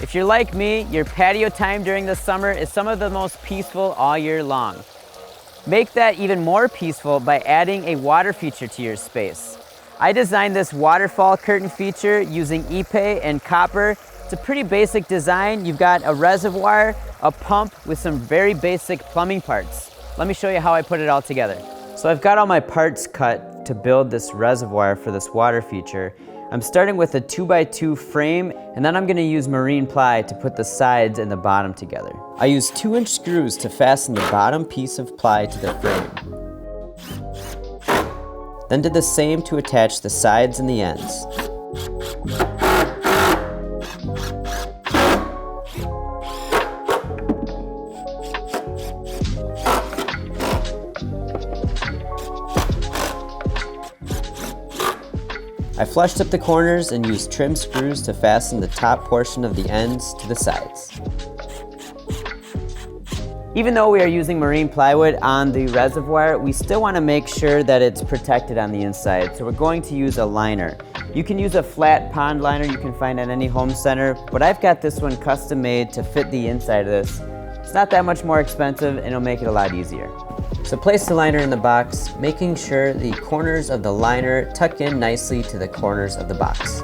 If you're like me, your patio time during the summer is some of the most peaceful all year long. Make that even more peaceful by adding a water feature to your space. I designed this waterfall curtain feature using Ipe and copper. It's a pretty basic design. You've got a reservoir, a pump with some very basic plumbing parts. Let me show you how I put it all together. So I've got all my parts cut to build this reservoir for this water feature. I'm starting with a 2x2 frame, and then I'm gonna use marine ply to put the sides and the bottom together. I used 2-inch screws to fasten the bottom piece of ply to the frame. Then did the same to attach the sides and the ends. I flushed up the corners and used trim screws to fasten the top portion of the ends to the sides. Even though we are using marine plywood on the reservoir, we still want to make sure that it's protected on the inside, so we're going to use a liner. You can use a flat pond liner you can find at any home center, but I've got this one custom made to fit the inside of this. It's not that much more expensive and it'll make it a lot easier. So place the liner in the box, making sure the corners of the liner tuck in nicely to the corners of the box.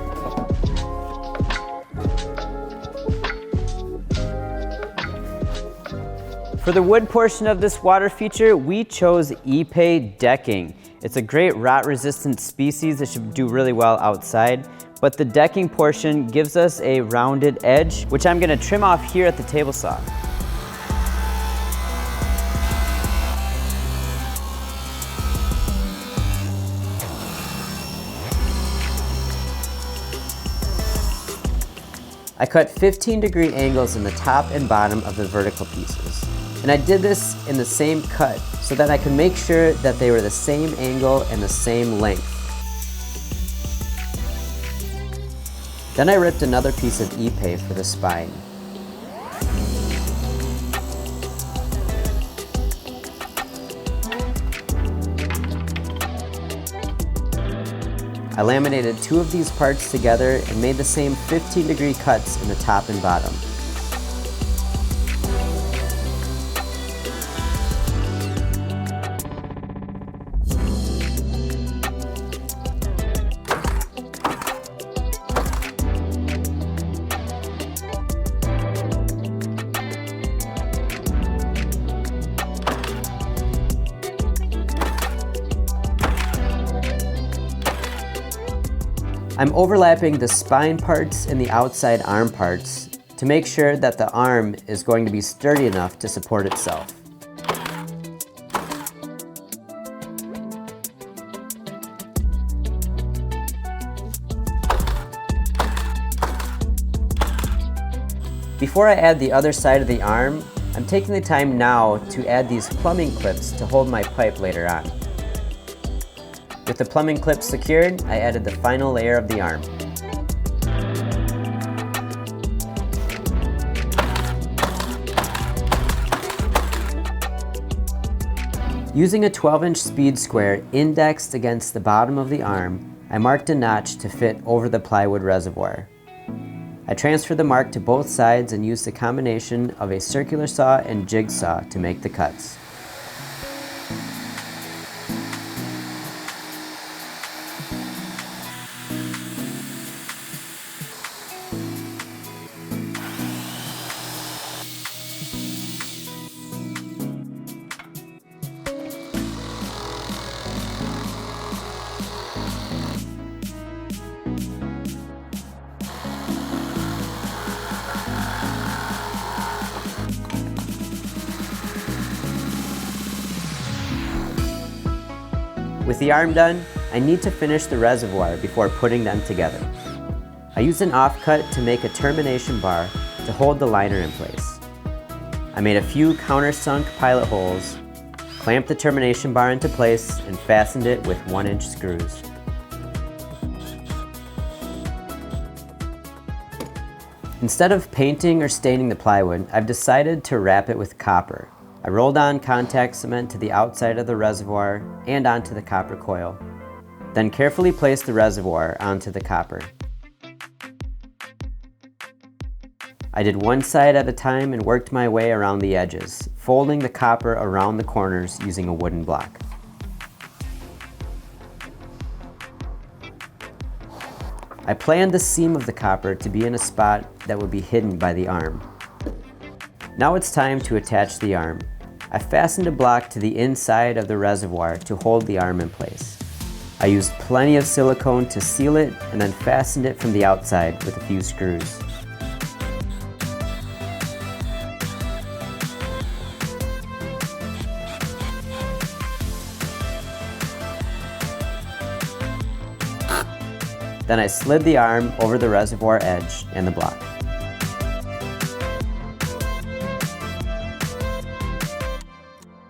For the wood portion of this water feature, we chose Ipe decking. It's a great rot-resistant species that should do really well outside, but the decking portion gives us a rounded edge, which I'm gonna trim off here at the table saw. I cut 15-degree angles in the top and bottom of the vertical pieces. And I did this in the same cut so that I could make sure that they were the same angle and the same length. Then I ripped another piece of Ipe for the spine. I laminated 2 of these parts together and made the same 15-degree cuts in the top and bottom. I'm overlapping the spine parts and the outside arm parts to make sure that the arm is going to be sturdy enough to support itself. Before I add the other side of the arm, I'm taking the time now to add these plumbing clips to hold my pipe later on. With the plumbing clip secured, I added the final layer of the arm. Using a 12-inch speed square indexed against the bottom of the arm, I marked a notch to fit over the plywood reservoir. I transferred the mark to both sides and used the combination of a circular saw and jigsaw to make the cuts. With the arm done, I need to finish the reservoir before putting them together. I used an offcut to make a termination bar to hold the liner in place. I made a few countersunk pilot holes, clamped the termination bar into place, and fastened it with 1-inch screws. Instead of painting or staining the plywood, I've decided to wrap it with copper. I rolled on contact cement to the outside of the reservoir and onto the copper coil. Then carefully placed the reservoir onto the copper. I did one side at a time and worked my way around the edges, folding the copper around the corners using a wooden block. I planned the seam of the copper to be in a spot that would be hidden by the arm. Now it's time to attach the arm. I fastened a block to the inside of the reservoir to hold the arm in place. I used plenty of silicone to seal it and then fastened it from the outside with a few screws. Then I slid the arm over the reservoir edge and the block.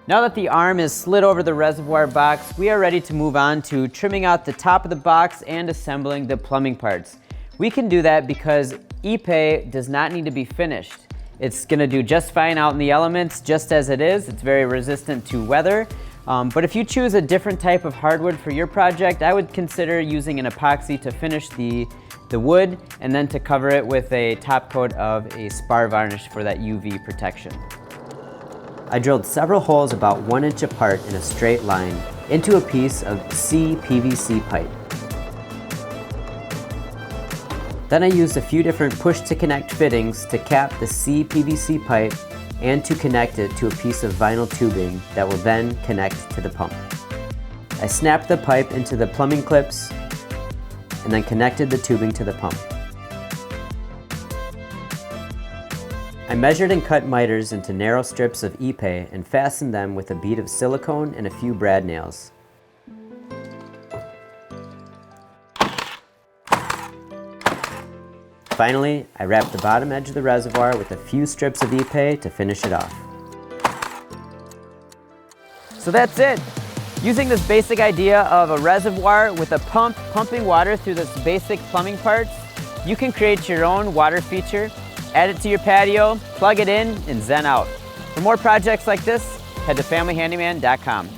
Now that the arm is slid over the reservoir box, we are ready to move on to trimming out the top of the box and assembling the plumbing parts. We can do that because Ipe does not need to be finished. It's going to do just fine out in the elements just as it is. It's very resistant to weather. But if you choose a different type of hardwood for your project, I would consider using an epoxy to finish the wood and then to cover it with a top coat of a spar varnish for that UV protection. I drilled several holes about 1 inch apart in a straight line into a piece of CPVC pipe. Then I used a few different push-to-connect fittings to cap the CPVC pipe and to connect it to a piece of vinyl tubing that will then connect to the pump. I snapped the pipe into the plumbing clips and then connected the tubing to the pump. I measured and cut miters into narrow strips of Ipe and fastened them with a bead of silicone and a few brad nails. Finally, I wrapped the bottom edge of the reservoir with a few strips of Ipe to finish it off. So that's it. Using this basic idea of a reservoir with a pump pumping water through this basic plumbing parts, you can create your own water feature, add it to your patio, plug it in, and zen out. For more projects like this, head to familyhandyman.com.